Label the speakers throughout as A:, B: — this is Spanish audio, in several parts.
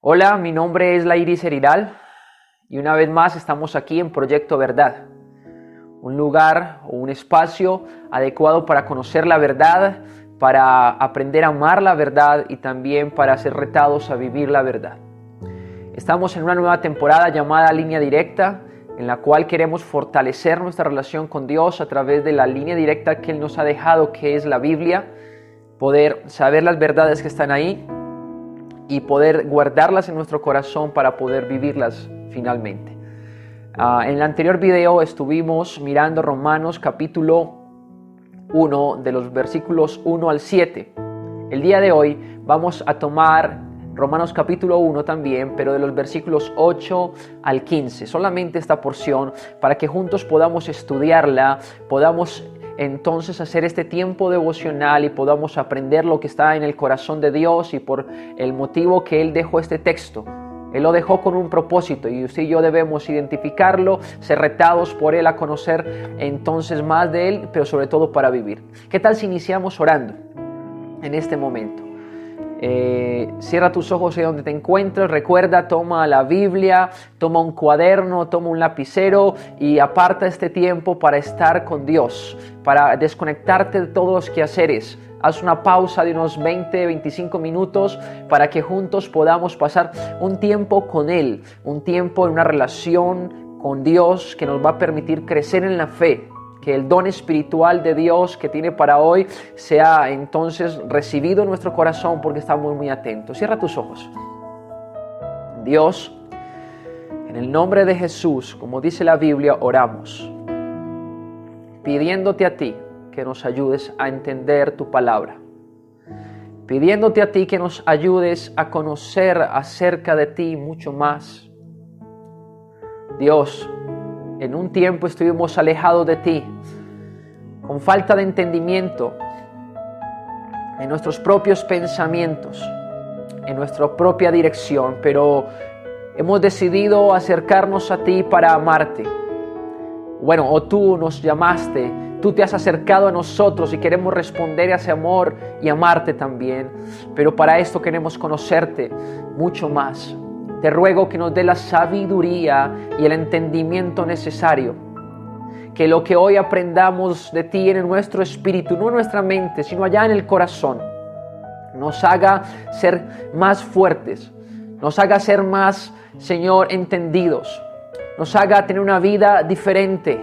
A: Hola, mi nombre es Lairis Heriral y una vez más estamos aquí en Proyecto Verdad, un lugar o un espacio adecuado para conocer la verdad, para aprender a amar la verdad y también para ser retados a vivir la verdad. Estamos en una nueva temporada llamada Línea Directa, en la cual queremos fortalecer nuestra relación con Dios a través de la línea directa que Él nos ha dejado, que es la Biblia, poder saber las verdades que están ahí y poder guardarlas en nuestro corazón para poder vivirlas finalmente. En el anterior video estuvimos mirando Romanos capítulo 1 de los versículos 1 al 7. El día de hoy vamos a tomar Romanos capítulo 1 también, pero de los versículos 8 al 15. Solamente esta porción para que juntos podamos estudiarla, podamos entonces hacer este tiempo devocional y podamos aprender lo que está en el corazón de Dios y por el motivo que Él dejó este texto. Él lo dejó con un propósito y usted y yo debemos identificarlo, ser retados por Él a conocer entonces más de Él, pero sobre todo para vivir. ¿Qué tal si iniciamos orando en este momento? Cierra tus ojos ahí donde te encuentres. Recuerda, toma la Biblia, toma un cuaderno, toma un lapicero y aparta este tiempo para estar con Dios, para desconectarte de todos los quehaceres. Haz una pausa de unos 20-25 minutos para que juntos podamos pasar un tiempo con Él, un tiempo en una relación con Dios que nos va a permitir crecer en la fe. Que el don espiritual de Dios que tiene para hoy sea entonces recibido en nuestro corazón porque estamos muy atentos. Cierra tus ojos. Dios, en el nombre de Jesús, como dice la Biblia, oramos, pidiéndote a ti que nos ayudes a entender tu palabra, pidiéndote a ti que nos ayudes a conocer acerca de ti mucho más. Dios, en un tiempo estuvimos alejados de ti, con falta de entendimiento, en nuestros propios pensamientos, en nuestra propia dirección, pero hemos decidido acercarnos a ti para amarte. Bueno, o tú nos llamaste, tú te has acercado a nosotros y queremos responder a ese amor y amarte también, pero para esto queremos conocerte mucho más. Te ruego que nos dé la sabiduría y el entendimiento necesario. Que lo que hoy aprendamos de ti en nuestro espíritu, no en nuestra mente, sino allá en el corazón, nos haga ser más fuertes, nos haga ser más, Señor, entendidos, nos haga tener una vida diferente.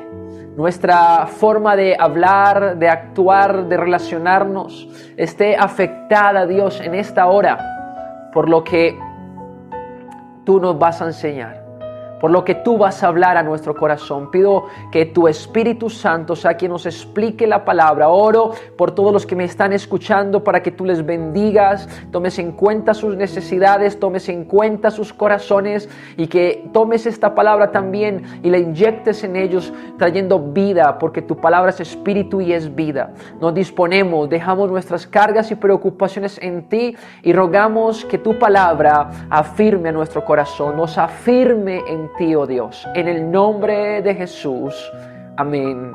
A: Nuestra forma de hablar, de actuar, de relacionarnos, esté afectada, Dios, en esta hora, por lo que tú nos vas a enseñar, por lo que tú vas a hablar a nuestro corazón. Pido que tu Espíritu Santo sea quien nos explique la palabra. Oro por todos los que me están escuchando para que tú les bendigas, tomes en cuenta sus necesidades, tomes en cuenta sus corazones y que tomes esta palabra también y la inyectes en ellos trayendo vida, porque tu palabra es espíritu y es vida. Nos disponemos, dejamos nuestras cargas y preocupaciones en ti y rogamos que tu palabra afirme a nuestro corazón, nos afirme en ti, oh Dios, en el nombre de Jesús. Amén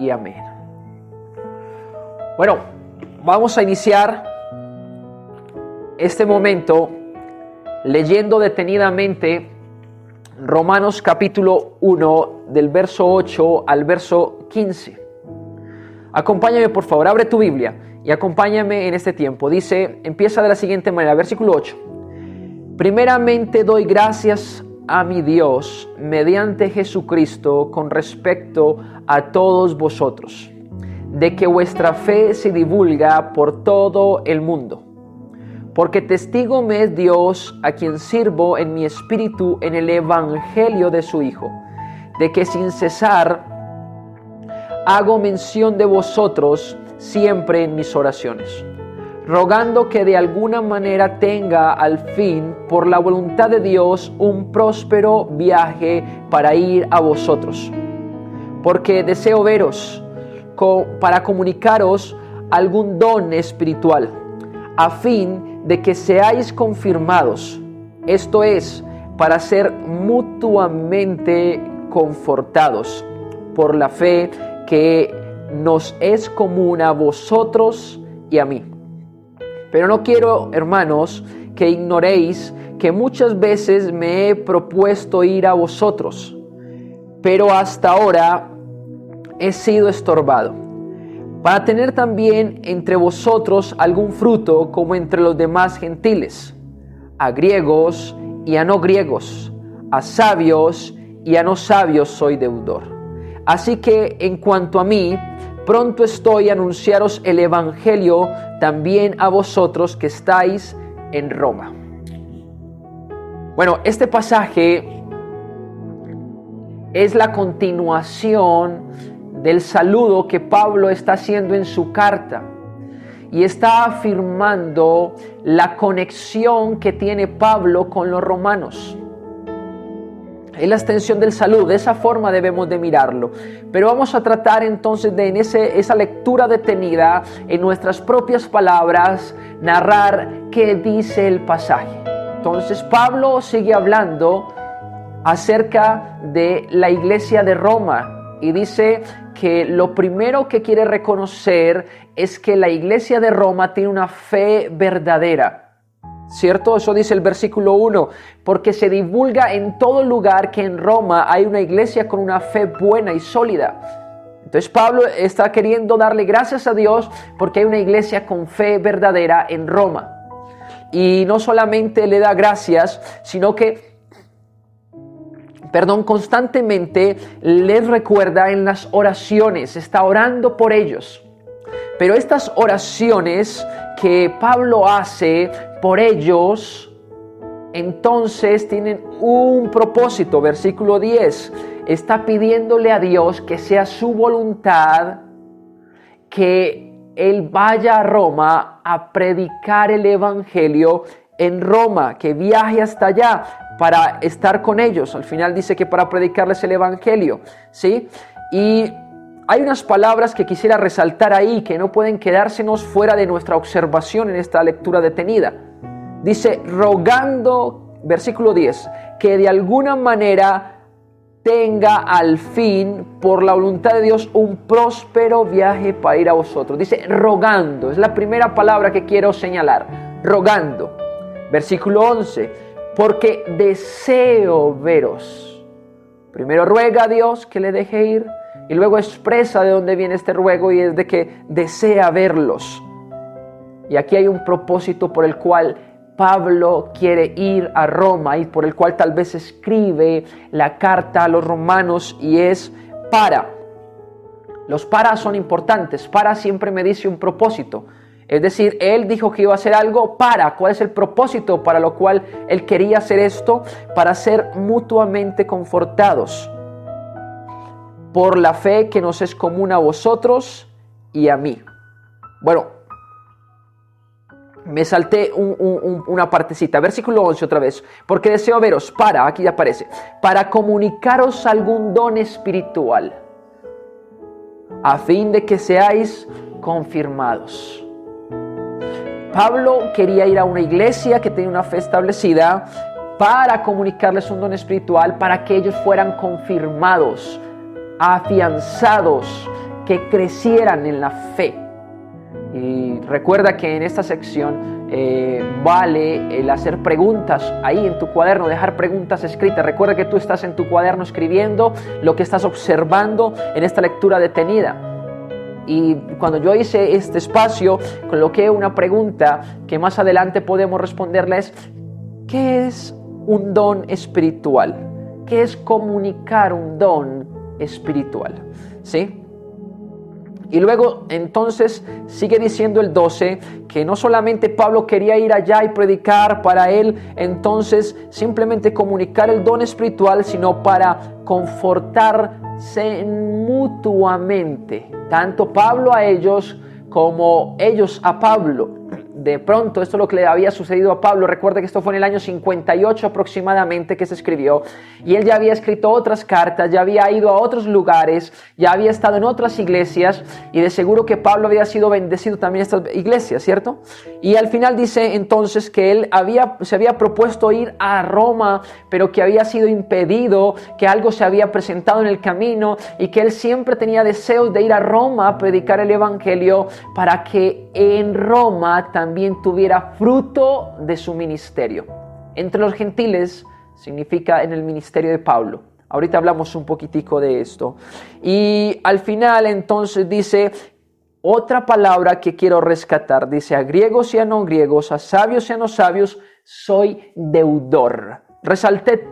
A: y amén. Bueno, vamos a iniciar este momento leyendo detenidamente Romanos capítulo 1 del verso 8 al verso 15. Acompáñame, por favor, abre tu Biblia y acompáñame en este tiempo. Dice, empieza de la siguiente manera, versículo 8. Primeramente doy gracias a mi Dios mediante Jesucristo con respecto a todos vosotros, de que vuestra fe se divulga por todo el mundo. Porque testigo me es Dios, a quien sirvo en mi espíritu en el evangelio de su Hijo, de que sin cesar hago mención de vosotros siempre en mis oraciones, rogando que de alguna manera tenga al fin, por la voluntad de Dios, un próspero viaje para ir a vosotros. Porque deseo veros para comunicaros algún don espiritual, a fin de que seáis confirmados, esto es, para ser mutuamente confortados por la fe que nos es común a vosotros y a mí. Pero no quiero, hermanos, que ignoréis que muchas veces me he propuesto ir a vosotros, pero hasta ahora he sido estorbado, para tener también entre vosotros algún fruto como entre los demás gentiles, a griegos y a no griegos, a sabios y a no sabios soy deudor. Así que en cuanto a mí, pronto estoy a anunciaros el evangelio también a vosotros que estáis en Roma. Bueno, este pasaje es la continuación del saludo que Pablo está haciendo en su carta y está afirmando la conexión que tiene Pablo con los romanos. Es la extensión del saludo, de esa forma debemos de mirarlo. Pero vamos a tratar entonces de en esa lectura detenida, en nuestras propias palabras, narrar qué dice el pasaje. Entonces Pablo sigue hablando acerca de la iglesia de Roma y dice que lo primero que quiere reconocer es que la iglesia de Roma tiene una fe verdadera. ¿Cierto? Eso dice el versículo 1, porque se divulga en todo lugar que en Roma hay una iglesia con una fe buena y sólida. Entonces Pablo está queriendo darle gracias a Dios porque hay una iglesia con fe verdadera en Roma. Y no solamente le da gracias, sino que constantemente les recuerda en las oraciones, está orando por ellos. Pero estas oraciones que Pablo hace por ellos, entonces tienen un propósito. Versículo 10, está pidiéndole a Dios que sea su voluntad que él vaya a Roma a predicar el evangelio en Roma, que viaje hasta allá para estar con ellos. Al final dice que para predicarles el evangelio, ¿sí? Y hay unas palabras que quisiera resaltar ahí que no pueden quedársenos fuera de nuestra observación en esta lectura detenida. Dice, rogando, versículo 10, que de alguna manera tenga al fin, por la voluntad de Dios, un próspero viaje para ir a vosotros. Dice, rogando, es la primera palabra que quiero señalar, rogando. Versículo 11, porque deseo veros. Primero ruega a Dios que le deje ir, y luego expresa de dónde viene este ruego y es de que desea verlos. Y aquí hay un propósito por el cual Pablo quiere ir a Roma y por el cual tal vez escribe la carta a los romanos y es para. Los para son importantes. Para siempre me dice un propósito. Es decir, él dijo que iba a hacer algo para. ¿Cuál es el propósito para lo cual él quería hacer esto? Para ser mutuamente confortados por la fe que nos es común a vosotros y a mí. Bueno, me salté una partecita. Versículo 11 otra vez. Porque deseo veros para, aquí aparece, para comunicaros algún don espiritual, a fin de que seáis confirmados. Pablo quería ir a una iglesia que tenía una fe establecida para comunicarles un don espiritual, para que ellos fueran confirmados, afianzados, que crecieran en la fe. Y recuerda que en esta sección vale el hacer preguntas ahí en tu cuaderno, dejar preguntas escritas. Recuerda que tú estás en tu cuaderno escribiendo lo que estás observando en esta lectura detenida. Y cuando yo hice este espacio, coloqué una pregunta que más adelante podemos responderles. ¿Qué es un don espiritual? ¿Qué es comunicar un don espiritual? ¿Sí? Y luego entonces sigue diciendo el 12 que no solamente Pablo quería ir allá y predicar para él, entonces simplemente comunicar el don espiritual, sino para confortarse mutuamente, tanto Pablo a ellos como ellos a Pablo. De pronto, esto es lo que le había sucedido a Pablo. Recuerda que esto fue en el año 58 aproximadamente que se escribió. Y él ya había escrito otras cartas, ya había ido a otros lugares, ya había estado en otras iglesias. Y de seguro que Pablo había sido bendecido también en estas iglesias, ¿cierto? Y al final dice entonces que él se había propuesto ir a Roma, pero que había sido impedido, que algo se había presentado en el camino y que él siempre tenía deseos de ir a Roma a predicar el evangelio para que en Roma también también tuviera fruto de su ministerio. Entre los gentiles significa en el ministerio de Pablo. Ahorita hablamos un poquitico de esto. Y al final entonces dice otra palabra que quiero rescatar. Dice, a griegos y a no griegos, a sabios y a no sabios, soy deudor. Resalté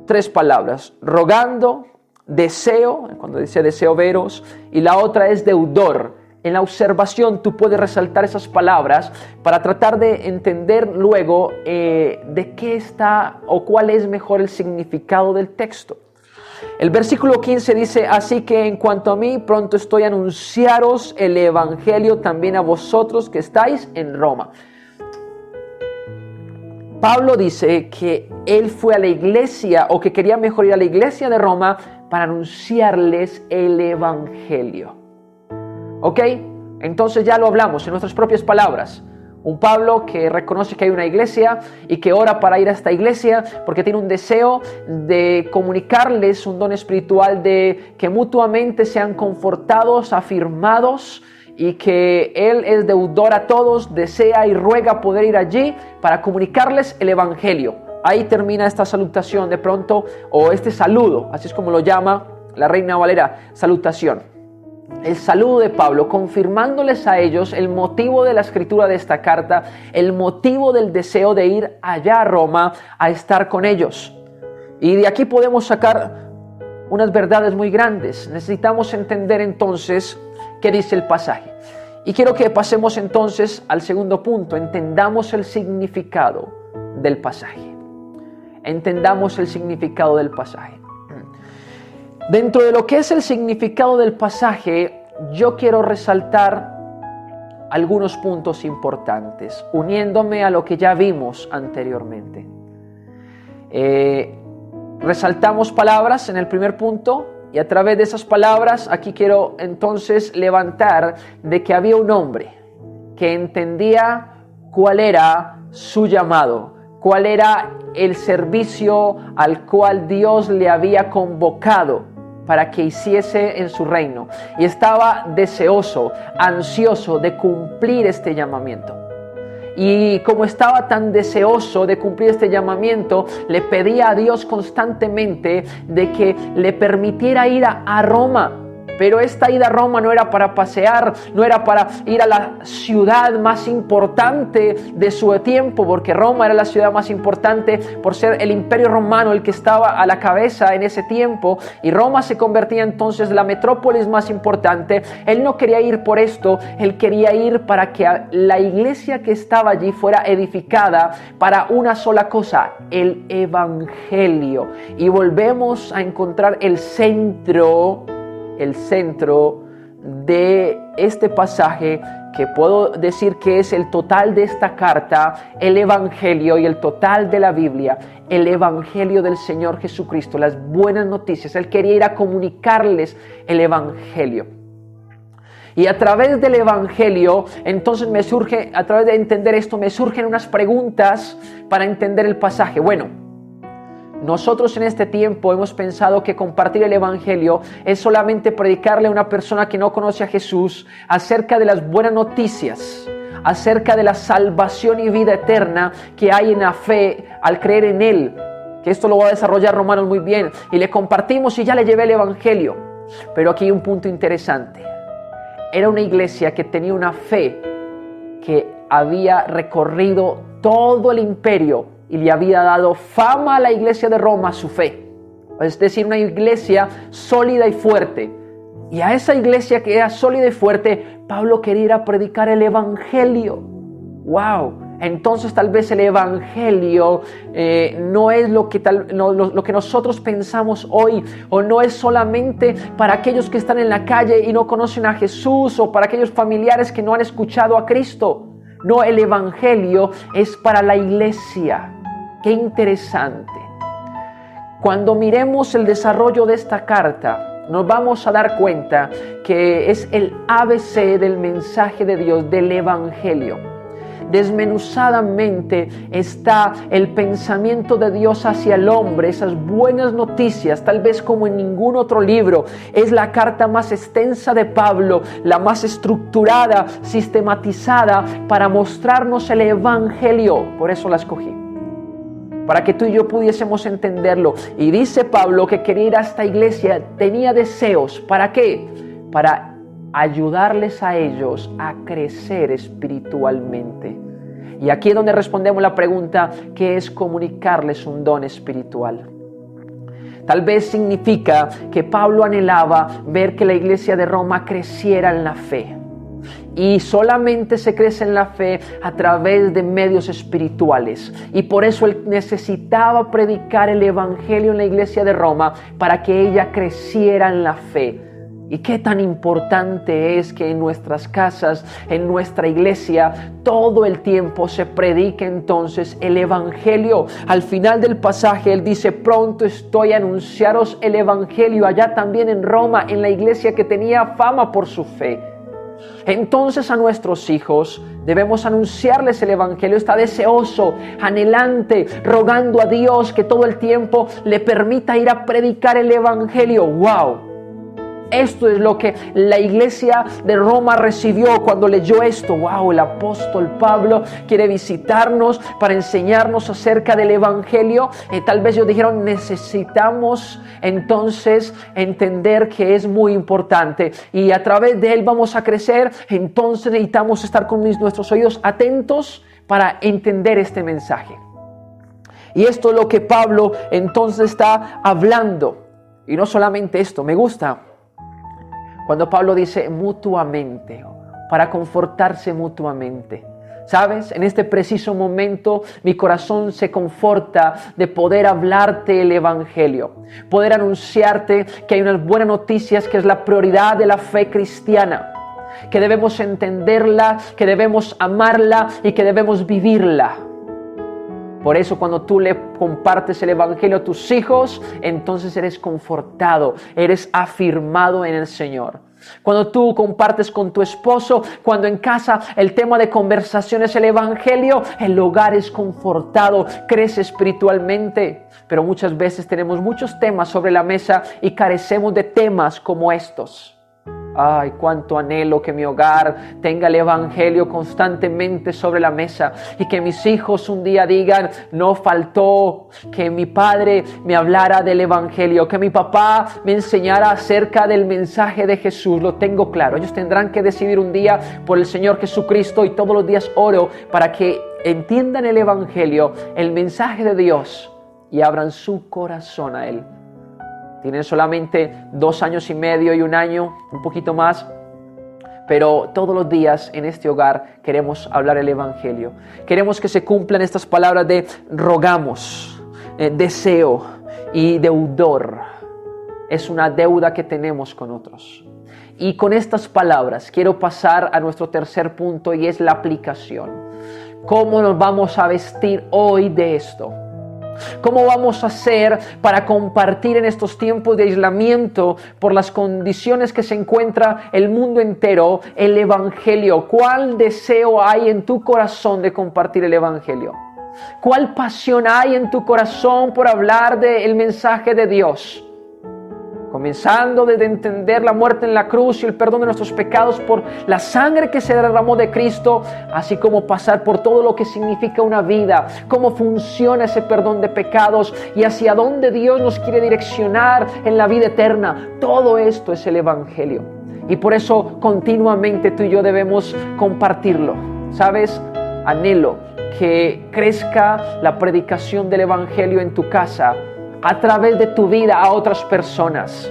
A: 3 palabras: rogando, deseo, cuando dice deseo veros, y la otra es deudor. En la observación tú puedes resaltar esas palabras para tratar de entender luego de qué está o cuál es mejor el significado del texto. El versículo 15 dice, así que en cuanto a mí, pronto estoy a anunciaros el evangelio también a vosotros que estáis en Roma. Pablo dice que él fue a la iglesia, o que quería mejor ir a la iglesia de Roma para anunciarles el evangelio. ¿Ok? Entonces ya lo hablamos en nuestras propias palabras. Un Pablo que reconoce que hay una iglesia y que ora para ir a esta iglesia porque tiene un deseo de comunicarles un don espiritual, de que mutuamente sean confortados, afirmados, y que él es deudor a todos, desea y ruega poder ir allí para comunicarles el evangelio. Ahí termina esta salutación de pronto, o este saludo, así es como lo llama la Reina Valera, salutación. El saludo de Pablo, confirmándoles a ellos el motivo de la escritura de esta carta, el motivo del deseo de ir allá a Roma a estar con ellos. Y de aquí podemos sacar unas verdades muy grandes. Necesitamos entender entonces qué dice el pasaje. Y quiero que pasemos entonces al segundo punto. Entendamos el significado del pasaje. Entendamos el significado del pasaje. Dentro de lo que es el significado del pasaje, yo quiero resaltar algunos puntos importantes, uniéndome a lo que ya vimos anteriormente. Resaltamos palabras en el primer punto, y a través de esas palabras, aquí quiero entonces levantar de que había un hombre que entendía cuál era su llamado, cuál era el servicio al cual Dios le había convocado para que hiciese en su reino, y estaba deseoso, ansioso de cumplir este llamamiento. Y como estaba tan deseoso de cumplir este llamamiento, le pedía a Dios constantemente de que le permitiera ir a Roma. Pero esta ida a Roma no era para pasear, no era para ir a la ciudad más importante de su tiempo, porque Roma era la ciudad más importante por ser el imperio romano el que estaba a la cabeza en ese tiempo, y Roma se convertía entonces en la metrópolis más importante. Él no quería ir por esto, él quería ir para que la iglesia que estaba allí fuera edificada para una sola cosa, el evangelio. Y volvemos a encontrar el centro de este pasaje, que puedo decir que es el total de esta carta, el evangelio, y el total de la Biblia, el evangelio del Señor Jesucristo, las buenas noticias. Él quería ir a comunicarles el evangelio. Y a través del evangelio, entonces a través de entender esto, me surgen unas preguntas para entender el pasaje. Bueno, nosotros en este tiempo hemos pensado que compartir el evangelio es solamente predicarle a una persona que no conoce a Jesús acerca de las buenas noticias, acerca de la salvación y vida eterna que hay en la fe al creer en Él, que esto lo va a desarrollar Romanos muy bien, y le compartimos y ya le llevé el evangelio. Pero aquí hay un punto interesante. Era una iglesia que tenía una fe que había recorrido todo el imperio y le había dado fama a la iglesia de Roma su fe. Es decir, una iglesia sólida y fuerte. Y a esa iglesia que era sólida y fuerte, Pablo quería ir a predicar el evangelio. ¡Wow! Entonces tal vez el evangelio no es lo que nosotros pensamos hoy, o no es solamente para aquellos que están en la calle y no conocen a Jesús, o para aquellos familiares que no han escuchado a Cristo. No, el evangelio es para la iglesia. ¡Qué interesante! Cuando miremos el desarrollo de esta carta, nos vamos a dar cuenta que es el ABC del mensaje de Dios, del evangelio. desmenuzadamente está el pensamiento de Dios hacia el hombre, esas buenas noticias, tal vez como en ningún otro libro. Es la carta más extensa de Pablo, la más estructurada, sistematizada para mostrarnos el Evangelio. Por eso la escogí, para que tú y yo pudiésemos entenderlo. Y dice Pablo que quería ir a esta iglesia, tenía deseos. ¿Para qué? Para ayudarles a ellos a crecer espiritualmente. Y aquí es donde respondemos la pregunta, ¿qué es comunicarles un don espiritual? Tal vez significa que Pablo anhelaba ver que la iglesia de Roma creciera en la fe. Y solamente se crece en la fe a través de medios espirituales. Y por eso él necesitaba predicar el Evangelio en la iglesia de Roma para que ella creciera en la fe. Y qué tan importante es que en nuestras casas, en nuestra iglesia, todo el tiempo se predique entonces el Evangelio. Al final del pasaje él dice, pronto estoy a anunciaros el Evangelio allá también en Roma, en la iglesia que tenía fama por su fe. Entonces a nuestros hijos debemos anunciarles el Evangelio. Está deseoso, anhelante, rogando a Dios que todo el tiempo le permita ir a predicar el Evangelio. ¡Wow! Esto es lo que la iglesia de Roma recibió cuando leyó esto. ¡Wow! El apóstol Pablo quiere visitarnos para enseñarnos acerca del Evangelio. Tal vez ellos dijeron, necesitamos entonces entender que es muy importante y a través de él vamos a crecer. Entonces necesitamos estar con nuestros oídos atentos para entender este mensaje. Y esto es lo que Pablo entonces está hablando. Y no solamente esto, me gusta cuando Pablo dice mutuamente, para confortarse mutuamente. ¿Sabes? En este preciso momento mi corazón se conforta de poder hablarte el Evangelio, poder anunciarte que hay unas buenas noticias, que es la prioridad de la fe cristiana, que debemos entenderla, que debemos amarla y que debemos vivirla. Por eso cuando tú le compartes el Evangelio a tus hijos, entonces eres confortado, eres afirmado en el Señor. Cuando tú compartes con tu esposo, cuando en casa el tema de conversación es el Evangelio, el hogar es confortado, crece espiritualmente. Pero muchas veces tenemos muchos temas sobre la mesa y carecemos de temas como estos. Ay, cuánto anhelo que mi hogar tenga el Evangelio constantemente sobre la mesa y que mis hijos un día digan, no faltó que mi padre me hablara del Evangelio, que mi papá me enseñara acerca del mensaje de Jesús. Lo tengo claro. Ellos tendrán que decidir un día por el Señor Jesucristo y todos los días oro para que entiendan el Evangelio, el mensaje de Dios y abran su corazón a Él. Tienen solamente 2 años y medio y 1 año, un poquito más. Pero todos los días en este hogar queremos hablar el Evangelio. Queremos que se cumplan estas palabras de rogamos, deseo y deudor. Es una deuda que tenemos con otros. Y con estas palabras quiero pasar a nuestro tercer punto y es la aplicación. ¿Cómo nos vamos a vestir hoy de esto? ¿Cómo vamos a hacer para compartir en estos tiempos de aislamiento por las condiciones que se encuentra el mundo entero el Evangelio? ¿Cuál deseo hay en tu corazón de compartir el Evangelio? ¿Cuál pasión hay en tu corazón por hablar del mensaje de Dios? Comenzando desde entender la muerte en la cruz y el perdón de nuestros pecados por la sangre que se derramó de Cristo, así como pasar por todo lo que significa una vida, cómo funciona ese perdón de pecados y hacia dónde Dios nos quiere direccionar en la vida eterna. Todo esto es el Evangelio y por eso continuamente tú y yo debemos compartirlo. ¿Sabes? Anhelo que crezca la predicación del Evangelio en tu casa a través de tu vida a otras personas.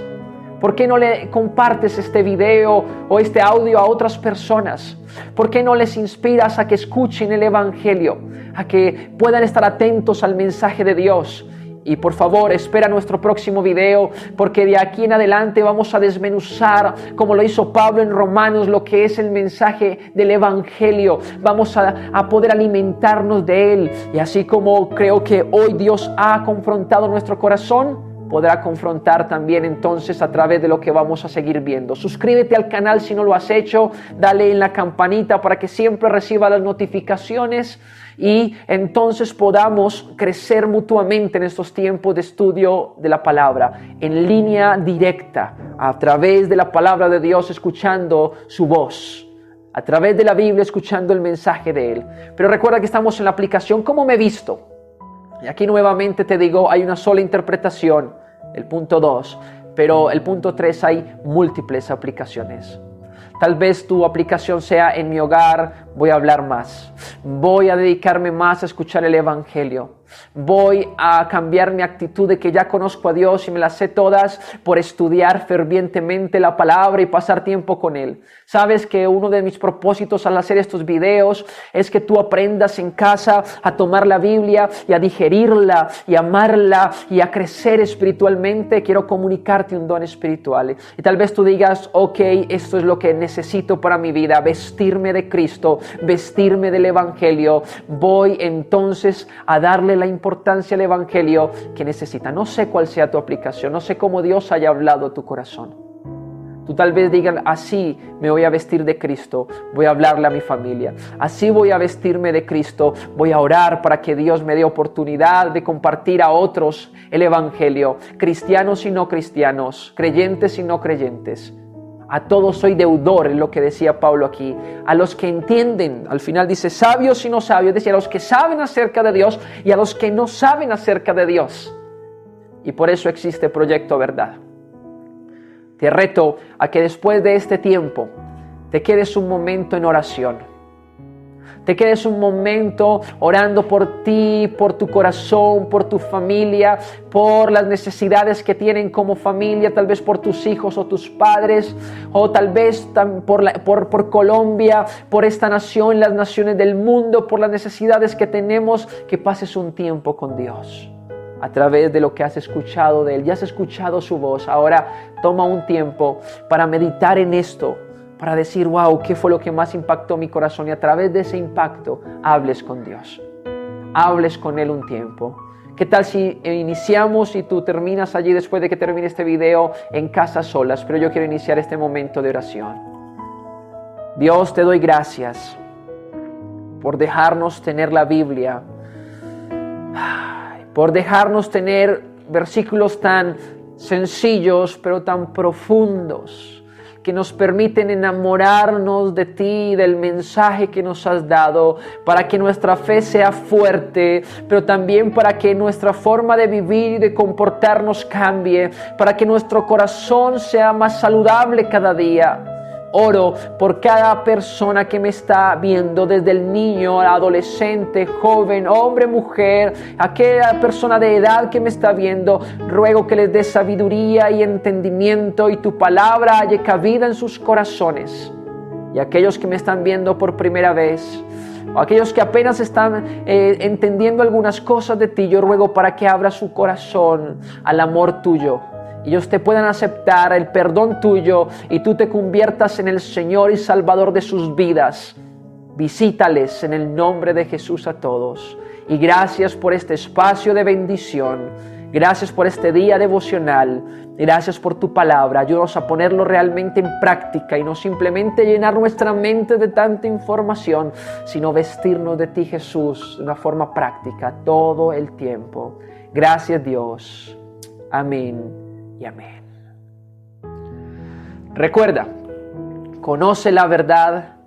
A: ¿Por qué no le compartes este video o este audio a otras personas? ¿Por qué no les inspiras a que escuchen el Evangelio, a que puedan estar atentos al mensaje de Dios? Y por favor, espera nuestro próximo video, porque de aquí en adelante vamos a desmenuzar, como lo hizo Pablo en Romanos, lo que es el mensaje del Evangelio. Vamos a poder alimentarnos de él. Y así como creo que hoy Dios ha confrontado nuestro corazón, podrá confrontar también entonces a través de lo que vamos a seguir viendo. Suscríbete al canal si no lo has hecho, dale en la campanita para que siempre reciba las notificaciones y entonces podamos crecer mutuamente en estos tiempos de estudio de la palabra, en línea directa, a través de la palabra de Dios, escuchando su voz, a través de la Biblia, escuchando el mensaje de Él. Pero recuerda que estamos en la aplicación ¿Cómo me he visto? Y aquí nuevamente te digo, hay una sola interpretación, el punto 2, pero el punto 3 hay múltiples aplicaciones. Tal vez tu aplicación sea en mi hogar, voy a hablar más. Voy a dedicarme más a escuchar el Evangelio. Voy a cambiar mi actitud de que ya conozco a Dios y me las sé todas por estudiar fervientemente la palabra y pasar tiempo con Él. Sabes que uno de mis propósitos al hacer estos videos es que tú aprendas en casa a tomar la Biblia y a digerirla y a amarla y a crecer espiritualmente. Quiero comunicarte un don espiritual. Y tal vez tú digas, ok, esto es lo que necesito para mi vida, vestirme de Cristo, vestirme del Evangelio. Voy entonces a darle la importancia al Evangelio que necesita. No sé cuál sea tu aplicación, no sé cómo Dios haya hablado a tu corazón. Tú tal vez digas, así me voy a vestir de Cristo, voy a hablarle a mi familia. Así voy a vestirme de Cristo, voy a orar para que Dios me dé oportunidad de compartir a otros el Evangelio. Cristianos y no cristianos, creyentes y no creyentes. A todos soy deudor, es lo que decía Pablo aquí. A los que entienden, al final dice sabios y no sabios, decía a los que saben acerca de Dios y a los que no saben acerca de Dios. Y por eso existe Proyecto Verdad. Te reto a que después de este tiempo te quedes un momento en oración. Te quedes un momento orando por ti, por tu corazón, por tu familia, por las necesidades que tienen como familia, tal vez por tus hijos o tus padres, o tal vez por Colombia, por esta nación, las naciones del mundo, por las necesidades que tenemos, que pases un tiempo con Dios. A través de lo que has escuchado de Él, ya has escuchado su voz, ahora toma un tiempo para meditar en esto, para decir, wow, ¿qué fue lo que más impactó mi corazón? Y a través de ese impacto, hables con Dios. Hables con Él un tiempo. ¿Qué tal si iniciamos y tú terminas allí después de que termine este video en casa solas? Pero yo quiero iniciar este momento de oración. Dios, te doy gracias por dejarnos tener la Biblia, por dejarnos tener versículos tan sencillos, pero tan profundos, que nos permiten enamorarnos de ti, del mensaje que nos has dado, para que nuestra fe sea fuerte, pero también para que nuestra forma de vivir y de comportarnos cambie, para que nuestro corazón sea más saludable cada día. Oro por cada persona que me está viendo, desde el niño, adolescente, joven, hombre, mujer, aquella persona de edad que me está viendo. Ruego que les dé sabiduría y entendimiento y tu palabra haya cabida en sus corazones. Y aquellos que me están viendo por primera vez, o aquellos que apenas están entendiendo algunas cosas de ti, yo ruego para que abra su corazón al amor tuyo. Ellos te puedan aceptar el perdón tuyo y tú te conviertas en el Señor y Salvador de sus vidas. Visítales en el nombre de Jesús a todos. Y gracias por este espacio de bendición. Gracias por este día devocional. Gracias por tu palabra. Ayúdanos a ponerlo realmente en práctica y no simplemente llenar nuestra mente de tanta información, sino vestirnos de ti, Jesús, de una forma práctica todo el tiempo. Gracias, Dios. Amén. Y amén. Recuerda, conoce la verdad,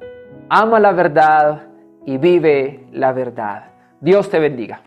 A: ama la verdad y vive la verdad. Dios te bendiga.